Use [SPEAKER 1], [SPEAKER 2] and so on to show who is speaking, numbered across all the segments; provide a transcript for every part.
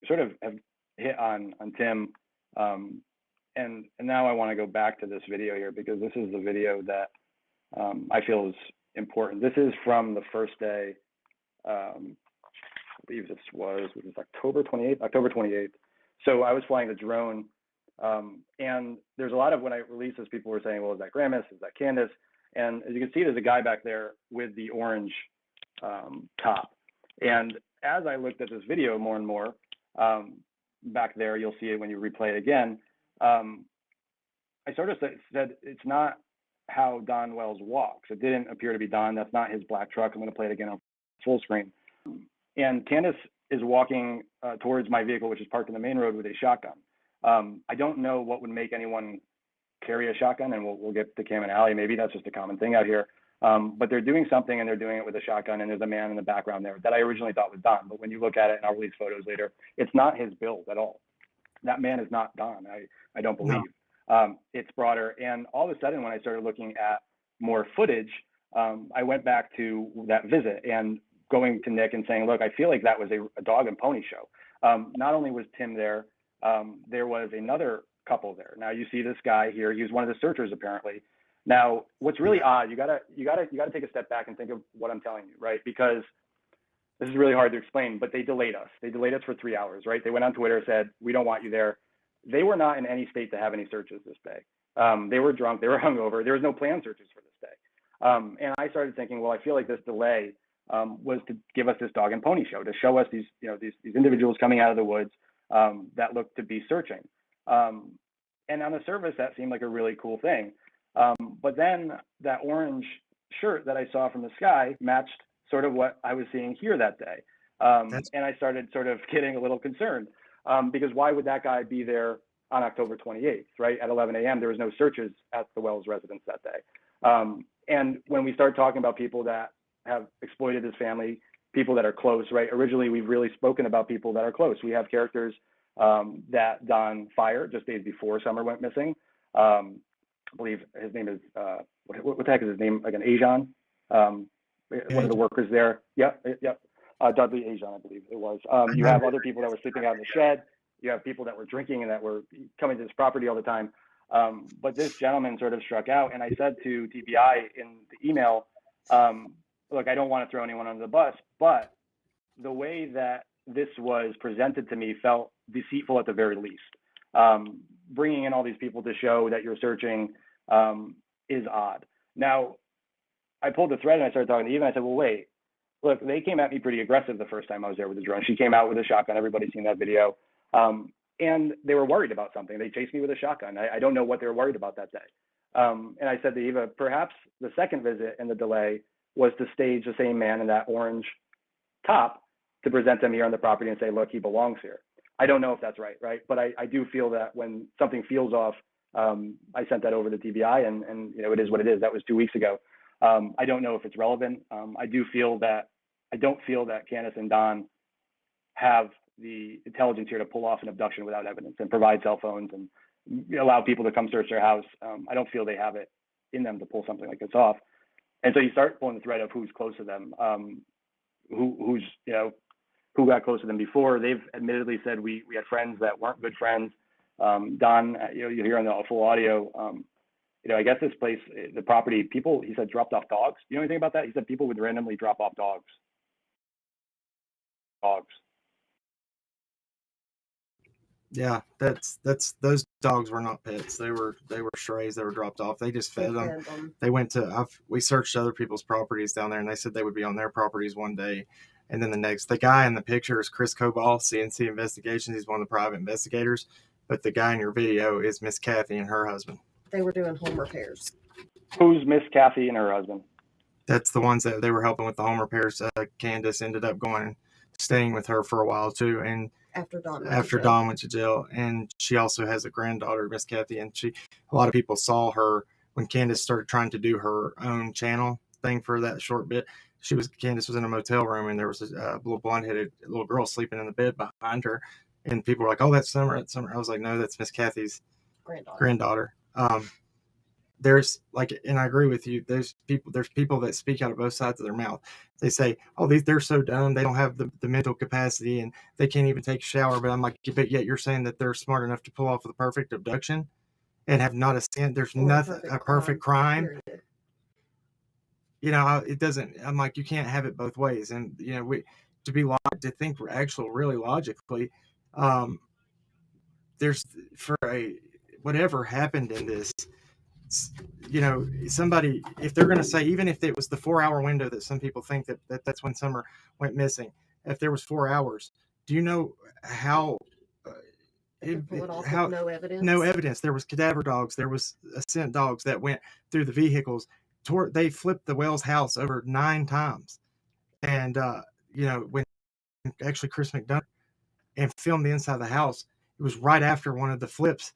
[SPEAKER 1] sort of have hit on Tim, and now I want to go back to this video here because this is the video that I feel is important. This is from the first day. I believe this was October 28th. So I was flying the drone, and there's a lot of, when I released this, people were saying, well, is that Gramus? Is that Candace? And as you can see, there's a guy back there with the orange top. And as I looked at this video more and more, back there, you'll see it when you replay it again, I sort of said, it's not how Don Wells walks. It didn't appear to be Don. That's not his black truck. I'm going to play it again on full screen. And Candace is walking towards my vehicle, which is parked in the main road, with a shotgun. I don't know what would make anyone carry a shotgun, and we'll get to Cam and Allie. Maybe that's just a common thing out here. But they're doing something, and they're doing it with a shotgun, and there's a man in the background there that I originally thought was Don. But when you look at it, and I'll release photos later, it's not his build at all. That man is not Don, I don't believe. No. It's broader. And all of a sudden, when I started looking at more footage, I went back to that visit and going to Nick and saying, look, I feel like that was a dog and pony show. Not only was Tim there, there was another couple there. Now you see this guy here. He was one of the searchers, apparently. Now, what's really odd, you gotta take a step back and think of what I'm telling you, right? Because this is really hard to explain, but they delayed us. They delayed us for 3 hours, right? They went on Twitter, said, we don't want you there. They were not in any state to have any searches this day. They were drunk, they were hungover. There was no planned searches for this day. And I started thinking, well, I feel like this delay was to give us this dog and pony show, to show us these individuals coming out of the woods that looked to be searching. And on the surface, that seemed like a really cool thing. But then that orange shirt that I saw from the sky matched sort of what I was seeing here that day. And I started sort of getting a little concerned because why would that guy be there on October 28th, right? At 11 a.m., there was no searches at the Wells residence that day. And when we start talking about people that have exploited his family, people that are close, right? Originally, we've really spoken about people that are close. We have characters that Don fired just days before Summer went missing. I believe his name is, what the heck is his name? Like an Ajan, one of the workers there. Yep. Dudley Ajan, I believe it was. You have other people that were sleeping out in the shed. You have people that were drinking and that were coming to this property all the time. But this gentleman sort of struck out. And I said to TBI in the email, look, I don't want to throw anyone under the bus, but the way that this was presented to me felt deceitful at the very least. Bringing in all these people to show that you're searching is odd. Now, I pulled the thread and I started talking to Eve and I said, well, wait, look, they came at me pretty aggressive the first time I was there with the drone. She came out with a shotgun. Everybody's seen that video. And they were worried about something. They chased me with a shotgun. I don't know what they were worried about that day. And I said to Eva, perhaps the second visit and the delay was to stage the same man in that orange top to present him here on the property and say, look, he belongs here. I don't know if that's right? But I do feel that when something feels off, I sent that over to TBI and it is what it is. That was 2 weeks ago. I don't know if it's relevant. I don't feel that Candace and Don have the intelligence here to pull off an abduction without evidence and provide cell phones and allow people to come search their house. I don't feel they have it in them to pull something like this off. And so you start pulling the thread of who's close to them, who got close to them before. They've admittedly said we had friends that weren't good friends. Don, you hear on the full audio, I guess this place, the property, people, he said, dropped off dogs. You know anything about that? He said people would randomly drop off dogs.
[SPEAKER 2] Yeah, that's those dogs were not pets. They were strays. They were dropped off. They just fed them. They went to we searched other people's properties down there, and they said they would be on their properties one day, and then the guy in the picture is Chris Coball, CNC Investigations. He's one of the private investigators, but the guy in your video is Miss Kathy and her husband.
[SPEAKER 3] They were doing home repairs.
[SPEAKER 1] Who's Miss Kathy and her husband?
[SPEAKER 2] That's the ones that they were helping with the home repairs. Candace ended up going and staying with her for a while too, and after Dawn went to jail. And she also has a granddaughter, Miss Kathy, and a lot of people saw her when Candace started trying to do her own channel thing for that short bit. Candace was in a motel room, and there was a little blonde-headed little girl sleeping in the bed behind her, and people were like, "Oh, that's Summer." I was like, "No, that's Miss Kathy's granddaughter." there's like, and I agree with you, there's people that speak out of both sides of their mouth. They say, oh, they're so dumb, they don't have the mental capacity and they can't even take a shower. But I'm like, but yet you're saying that they're smart enough to pull off the perfect abduction and have not a sin. There's nothing, a perfect crime.
[SPEAKER 3] Period.
[SPEAKER 2] You know, it doesn't, I'm like, you can't have it both ways. And, you know, to think actually really logically, there's whatever happened in this, you know, somebody, if they're going to say, even if it was the 4-hour window that some people think that's when Summer went missing, if there was 4 hours, do you know how
[SPEAKER 3] How no evidence?
[SPEAKER 2] No evidence. There was cadaver dogs. There was scent dogs that went through the vehicles. They flipped the Wells house over 9 times. And, you know, when actually Chris McDonough and filmed the inside of the house, it was right after one of the flips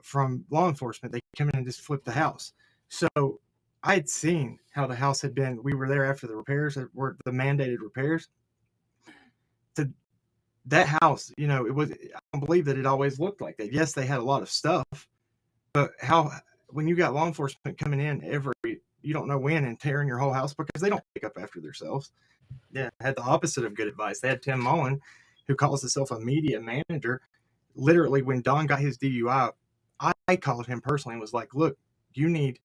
[SPEAKER 2] from law enforcement. They come in and just flipped the house. So I had seen how the house had been. We were there after the repairs that were the mandated repairs. That house, you know, I don't believe that it always looked like that. Yes, they had a lot of stuff, but when you got law enforcement coming in you don't know when, and tearing your whole house because they don't pick up after themselves. Yeah, had the opposite of good advice. They had Tim Mullen, who calls himself a media manager. Literally, when Don got his DUI, I called him personally and was like, look, you need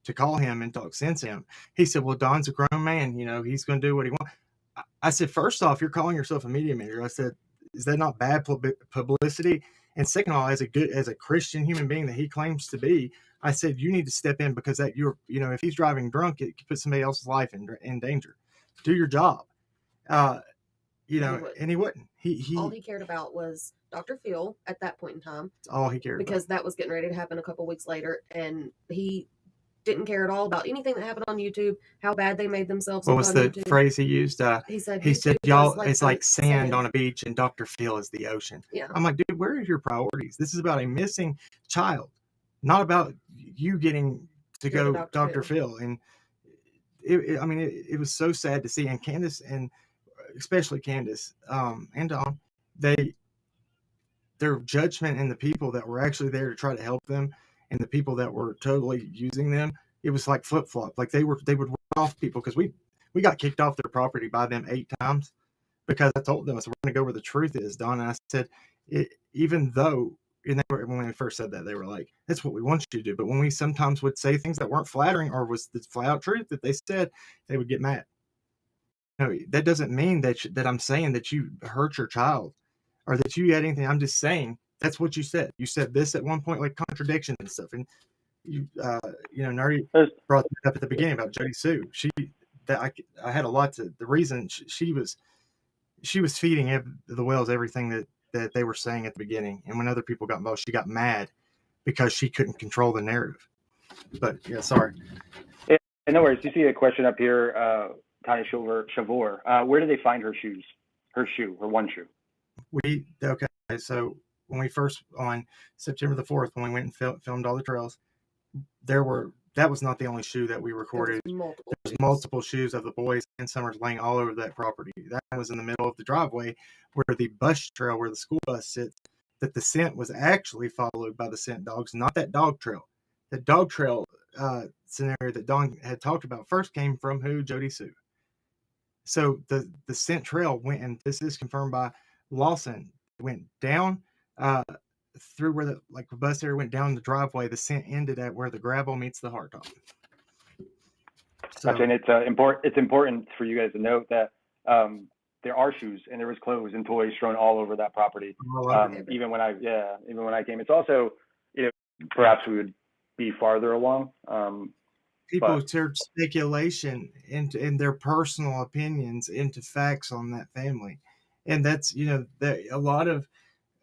[SPEAKER 2] to call him and talk sense to him. He said, well, Don's a grown man. You know, he's going to do what he wants. I said, first off, you're calling yourself a media manager. I said, is that not bad publicity? And second of all, as a Christian human being that he claims to be, I said, you need to step in because you know, if he's driving drunk, it could put somebody else's life in danger. Do your job. You know, and he wouldn't. He
[SPEAKER 3] all he cared about was Dr. Phil at that point in time.
[SPEAKER 2] That's all he cared
[SPEAKER 3] because
[SPEAKER 2] about.
[SPEAKER 3] That was getting ready to happen a couple weeks later, and he didn't care at all about anything that happened on YouTube, how bad they made themselves.
[SPEAKER 2] What was the
[SPEAKER 3] YouTube.
[SPEAKER 2] phrase he used?
[SPEAKER 3] He said,
[SPEAKER 2] y'all, it's like sand on a beach and Dr. Phil is the ocean.
[SPEAKER 3] Yeah.
[SPEAKER 2] I'm like, dude, where are your priorities? This is about a missing child, not about you getting to go Dr. Phil. And it was so sad to see. And Candace, and especially Candace and Don, their judgment and the people that were actually there to try to help them and the people that were totally using them, it was like flip-flop. Like they would run off people because we got kicked off their property by them 8 times because I told them, I said, we're going to go where the truth is, Don. And I said, even though, and when we first said that, they were like, that's what we want you to do. But when we sometimes would say things that weren't flattering or was the flat out truth that they said, they would get mad. No, that doesn't mean that I'm saying that you hurt your child or that you had anything. I'm just saying that's what you said. You said this at one point, like contradiction and stuff. And you know, Nerdy brought that up at the beginning about Jody Sue. I had a lot to, the reason she was feeding the Wells everything that they were saying at the beginning. And when other people got involved, she got mad because she couldn't control the narrative. But yeah, sorry.
[SPEAKER 1] Yeah, no worries. You see a question up here, Tanya Shavor. Where did they find her shoes? Her one shoe?
[SPEAKER 2] Okay. So when we first, on September the 4th, when we went and filmed all the trails, that was not the only shoe that we recorded. There's multiple shoes of the boys and Summers laying all over that property. That was in the middle of the driveway where the bus trail, where the school bus sits, that the scent was actually followed by the scent dogs, not that dog trail. The dog trail scenario that Don had talked about first came from who? Jody Sue. So the scent trail went, and this is confirmed by Lawson, went down through where the bus area went down the driveway. The scent ended at where the gravel meets the hardtop. So,
[SPEAKER 1] gotcha. And it's important for you guys to note that there are shoes and there was clothes and toys thrown all over that property. Even when I came, it's also, you know, perhaps we would be farther along.
[SPEAKER 2] People turn speculation in their personal opinions into facts on that family. And that's, you know, a lot of,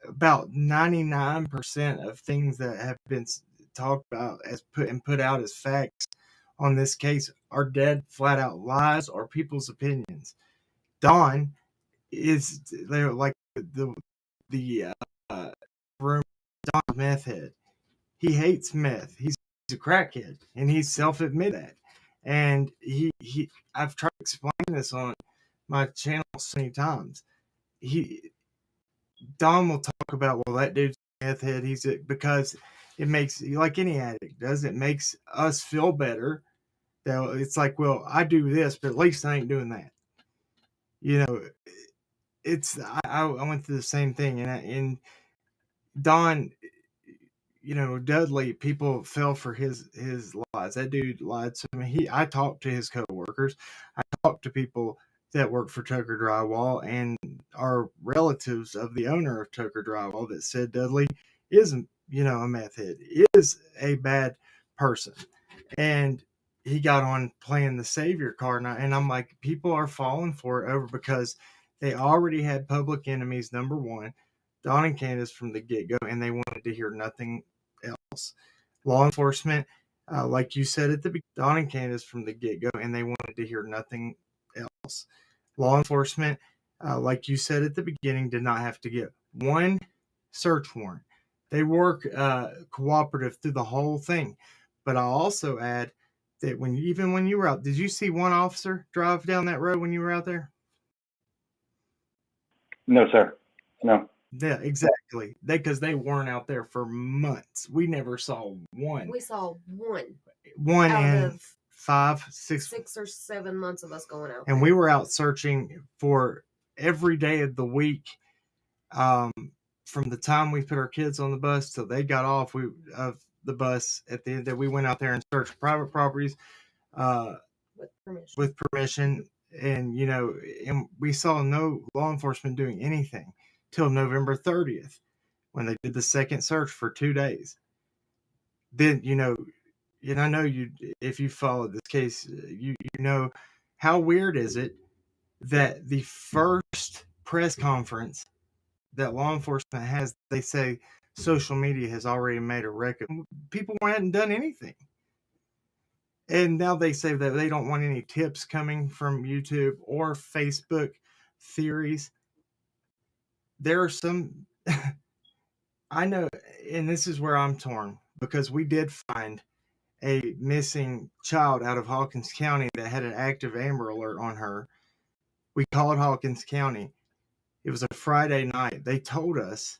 [SPEAKER 2] about 99% of things that have been talked about as put out as facts on this case are dead flat out lies or people's opinions. Don is like the room Don meth head. He hates meth. He's a crackhead, and he's self-admitted that. And I've tried to explain this on my channel so many times. Don will talk about, well, that dude's a meth head. Because it makes, like any addict does, it makes us feel better. That it's like, well, I do this, but at least I ain't doing that. You know, I went through the same thing, and Don, you know, Dudley, people fell for his lies. That dude lied to me. I talked to his coworkers. I talked to people that work for Tucker Drywall and are relatives of the owner of Tucker Drywall that said Dudley is, you know, a meth head, is a bad person. And he got on playing the savior card. And I'm like, people are falling for it over because they already had public enemies, number one, Don and Candace from the get-go, and they wanted to hear nothing else. Law enforcement, like you said at the beginning, Don and Candace from the get-go, and they wanted to hear nothing else. Law enforcement, like you said at the beginning, did not have to get one search warrant. They work cooperative through the whole thing. But I'll also add that even when you were out, did you see one officer drive down that road when you were out there?
[SPEAKER 1] No, sir. No.
[SPEAKER 2] Yeah, exactly. Because they weren't out there for months. We never saw one.
[SPEAKER 3] We saw one.
[SPEAKER 2] One
[SPEAKER 3] out
[SPEAKER 2] in
[SPEAKER 3] of 6 or 7 months of us going out.
[SPEAKER 2] And
[SPEAKER 3] there.
[SPEAKER 2] We were out searching for every day of the week. From the time we put our kids on the bus till they got off of the bus at the end, that we went out there and searched private properties with permission. And, you know, and we saw no law enforcement doing anything till November 30th when they did the second search for 2 days. Then, you know, and I know you, if you followed this case, you know, how weird is it that the first press conference that law enforcement has, they say social media has already made a record. People hadn't done anything. And now they say that they don't want any tips coming from YouTube or Facebook theories. There are some, I know, and this is where I'm torn, because we did find a missing child out of Hawkins County that had an active Amber Alert on her. We called Hawkins County. It was a Friday night. They told us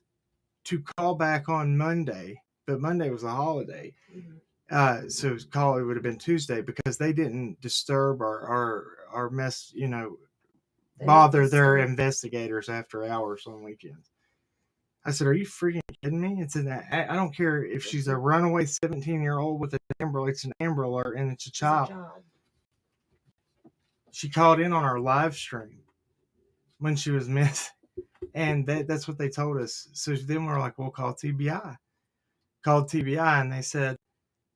[SPEAKER 2] to call back on Monday, but Monday was a holiday. So it would have been Tuesday, because they didn't disturb or mess, you know, bother their investigators after hours on weekends. I said, are you freaking kidding me? It's I don't care if she's a runaway 17-year-old with an Amber Alert. It's an Amber Alert, and it's a child. She called in on our live stream when she was missing, and that's what they told us. So then we're like, we'll call TBI. Called TBI, and they said,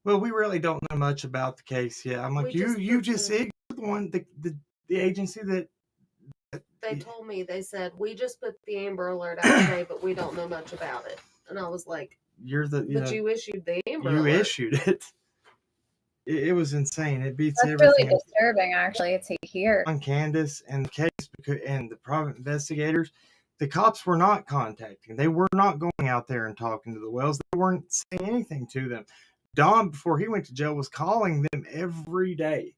[SPEAKER 2] well, we really don't know much about the case yet. I'm like, you just said you're the one, the agency that.
[SPEAKER 3] They told me, they said, we just put the Amber Alert out today, but we don't know much about it. And I was like, you issued the Amber Alert. You
[SPEAKER 2] issued it. It was insane. It beats
[SPEAKER 4] That's
[SPEAKER 2] everything.
[SPEAKER 4] Really disturbing, actually, to hear.
[SPEAKER 2] On Candace and the case, and the private investigators, the cops were not contacting. They were not going out there and talking to the Wells. They weren't saying anything to them. Don, before he went to jail, was calling them every day.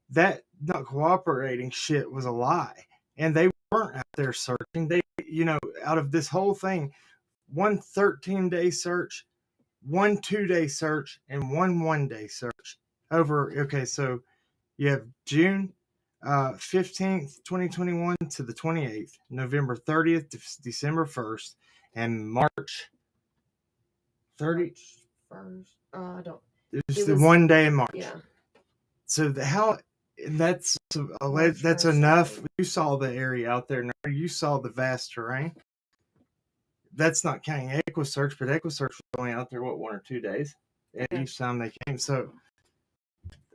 [SPEAKER 2] That not cooperating shit was a lie. And they weren't out there searching. They, you know, out of this whole thing, one 13-day search, one 2-day search, and one 1-day search over. Okay, so you have June 15th, 2021 to the 28th, November 30th to December 1st, and March 30th.
[SPEAKER 3] I don't.
[SPEAKER 2] It was the 1 day in March.
[SPEAKER 3] Yeah.
[SPEAKER 2] So that's enough. You saw the area out there. You saw the vast terrain. That's not counting EquiSearch, but EquiSearch was only out there 1 or 2 days each time they came. So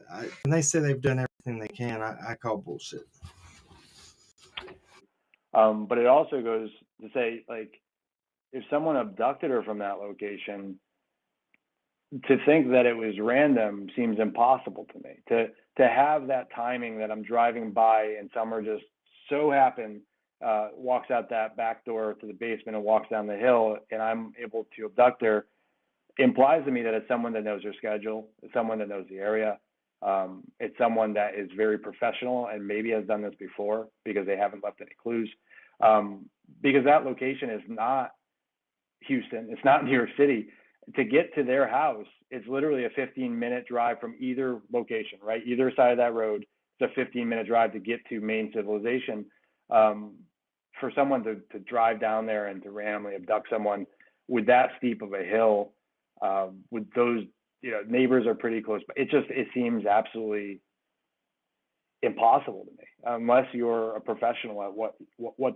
[SPEAKER 2] when they say they've done everything they can, I call bullshit.
[SPEAKER 1] But it also goes to say, like, if someone abducted her from that location, to think that it was random seems impossible to me. To have that timing that I'm driving by and Summer just so happened walks out that back door to the basement and walks down the hill, and I'm able to abduct her, implies to me that it's someone that knows her schedule, it's someone that knows the area, it's someone that is very professional and maybe has done this before because they haven't left any clues. Because that location is not Houston, it's not New York City. to get to their house, it's literally a 15-minute drive from either location, right? Either side of that road, it's a 15-minute drive to get to main civilization. For someone to drive down there and to randomly abduct someone with that steep of a hill, with those, neighbors are pretty close, but it seems absolutely impossible to me, unless you're a professional at what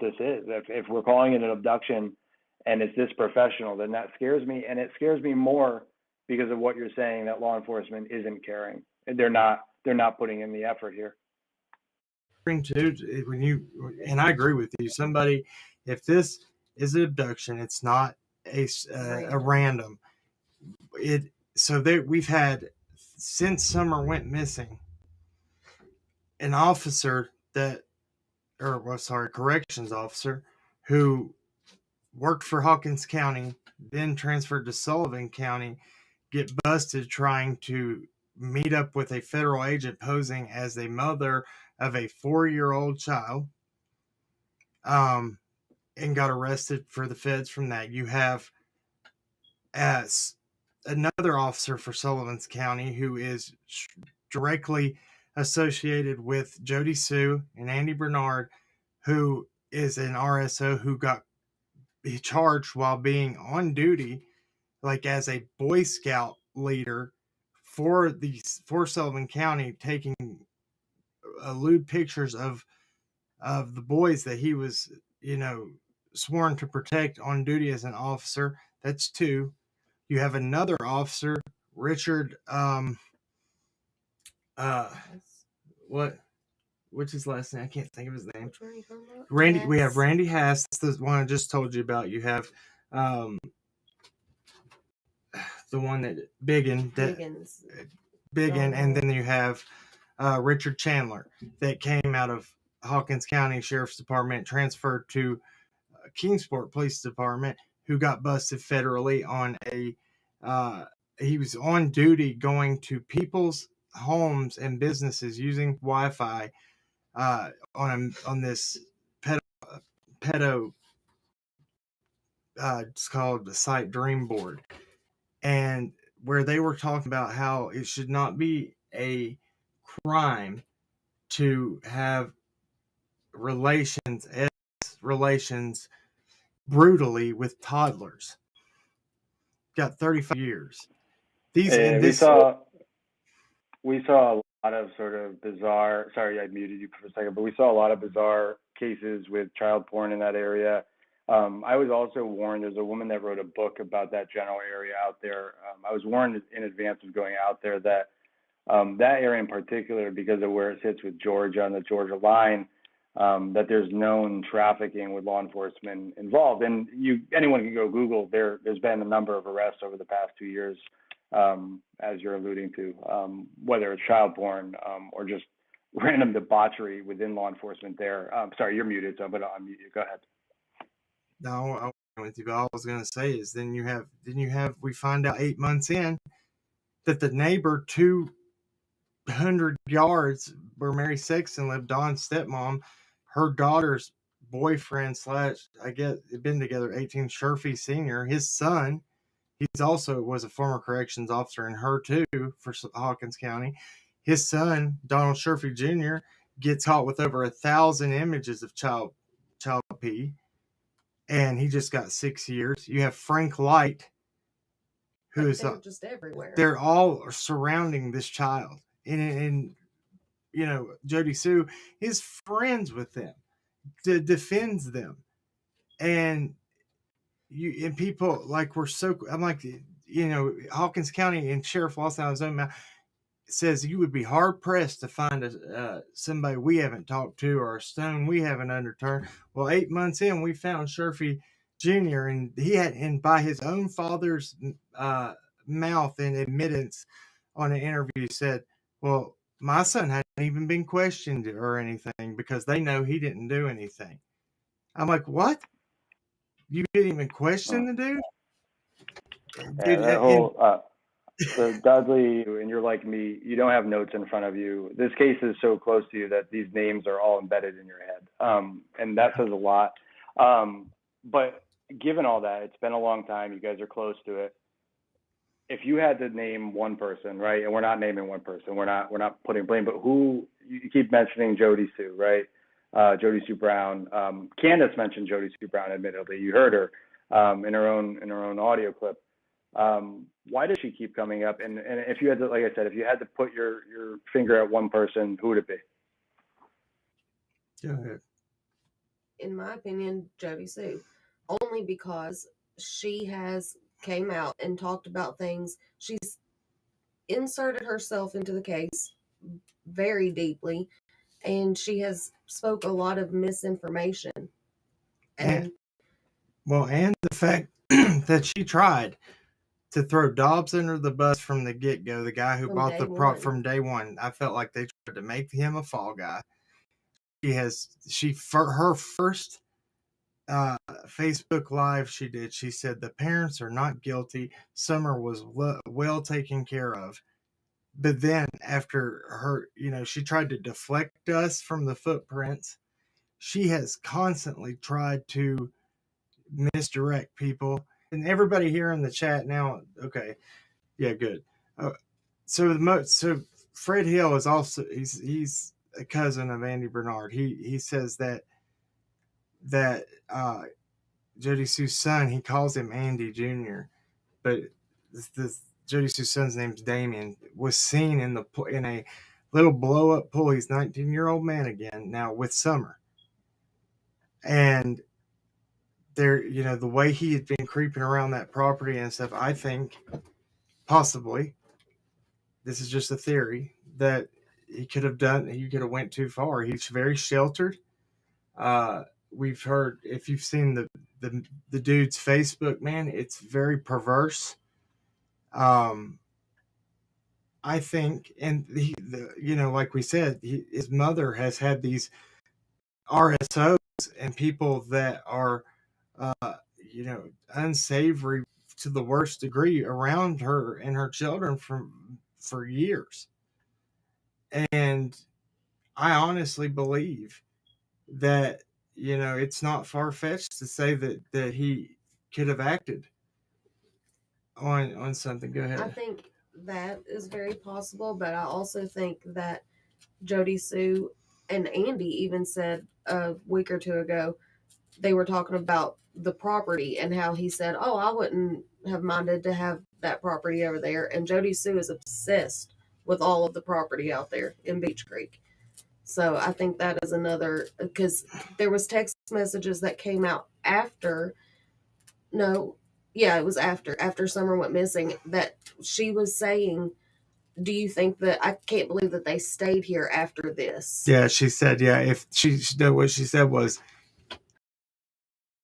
[SPEAKER 1] this is. If we're calling it an abduction and it's this professional, then that scares me, and it scares me more because of what you're saying, that law enforcement isn't caring. They're not putting in the effort here.
[SPEAKER 2] And I agree with you. If this is an abduction, it's not a random. We've had, since Summer went missing, an officer corrections officer who worked for Hawkins County, then transferred to Sullivan County, get busted trying to meet up with a federal agent posing as a mother of a 4-year-old child, and got arrested for the feds from that. You have as another officer for Sullivan's County who is directly associated with Jody Sue and Andy Bernard, who is an RSO who got charged while being on duty, like as a Boy Scout leader for Sullivan County, taking lewd pictures of the boys that he was, sworn to protect on duty as an officer. That's 2. You have another officer, Richard, what's his last name? I can't think of his name. Randy. Hess. We have Randy Hess. That's the one I just told you about. You have the one that Biggin, and then you have Richard Chandler that came out of Hawkins County Sheriff's Department, transferred to Kingsport Police Department, who got busted federally on he was on duty going to people's homes and businesses using Wi-Fi on this pedo it's called the site Dream Board, and where they were talking about how it should not be a crime to have relations brutally with toddlers. Got 35 years.
[SPEAKER 1] We saw a lot of sort of bizarre, sorry I muted you for a second, but we saw a lot of bizarre cases with child porn in that area. I was also warned, there's a woman that wrote a book about that general area out there. I was warned in advance of going out there that that area in particular, because of where it sits with Georgia on the Georgia line, that there's known trafficking with law enforcement involved. And anyone can go Google, there's been a number of arrests over the past 2 years, as you're alluding to, whether it's child porn or just random debauchery within law enforcement there. Sorry, you're muted, so I'm going to unmute you. Go ahead.
[SPEAKER 2] No, I'm with you. But all I was going to say is we find out 8 months in that the neighbor 200 yards where Mary Sexton lived, Dawn's stepmom, her daughter's boyfriend / I guess they've been together 18, Sherfy Sr., his son, he's also was a former corrections officer, and her too, for Hawkins County. His son, Donald Sherfy Jr., gets caught with over 1,000 images of child pee, and he just got 6 years. You have Frank Light, who is
[SPEAKER 3] just everywhere.
[SPEAKER 2] They're all surrounding this child, and Jody Sue is friends with them, defends them, and people like I'm like, Hawkins County and Sheriff Lawson out of his own mouth says you would be hard pressed to find somebody we haven't talked to or a stone we haven't unturned. Well, 8 months in, we found Sherfy Jr. and by his own father's mouth and admittance on an interview said, well, my son hadn't even been questioned or anything because they know he didn't do anything. I'm like, what? You didn't even question the dude?
[SPEAKER 1] Yeah, that whole so Dudley, and you're like me, you don't have notes in front of you. This case is so close to you that these names are all embedded in your head, and that says a lot. But given all that, it's been a long time. You guys are close to it. if you had to name one person, right? And we're not naming one person. We're not putting blame, but who you keep mentioning Jody Sue, right? Jody Sue Brown. Candace mentioned Jody Sue Brown. Admittedly, you heard her in her own audio clip. Why does she keep coming up? And if you had to, like I said, if you had to put your finger at one person, who would it be?
[SPEAKER 2] Go ahead.
[SPEAKER 3] In my opinion, Jody Sue, only because she has came out and talked about things. She's inserted herself into the case very deeply, and she has spoke a lot of misinformation.
[SPEAKER 2] And the fact that she tried to throw Dobbs under the bus from the get-go, the guy who bought the prop from day one. I felt like they tried to make him a fall guy. Her first Facebook Live she did, she said the parents are not guilty. Summer was well taken care of. But then after her, she tried to deflect us from the footprints. She has constantly tried to misdirect people. And everybody here in the chat now, okay, yeah, good. So Fred Hill is also he's a cousin of Andy Bernard. He says that Jody Sue's son, he calls him Andy Jr., but the Jody Sue's son's name's Damien, was seen in a little blow up pool. He's 19-year-old man again now with Summer, and there, the way he had been creeping around that property and stuff. I think possibly, this is just a theory, that he could have went too far. He's very sheltered. We've heard, if you've seen the dude's Facebook, man, it's very perverse. I think, and like we said, his mother has had these RSOs and people that are, unsavory to the worst degree around her and her children for years. And I honestly believe that, it's not far-fetched to say that he could have acted on something. Go ahead.
[SPEAKER 3] I think that is very possible, but I also think that Jody Sue and Andy even said a week or two ago, they were talking about the property and how he said, oh, I wouldn't have minded to have that property over there. And Jody Sue is obsessed with all of the property out there in Beach Creek. So I think that is another, because there was text messages that came out after Summer went missing, that she was saying, do you think that, I can't believe that they stayed here after this.
[SPEAKER 2] Yeah, she said, if what she said was,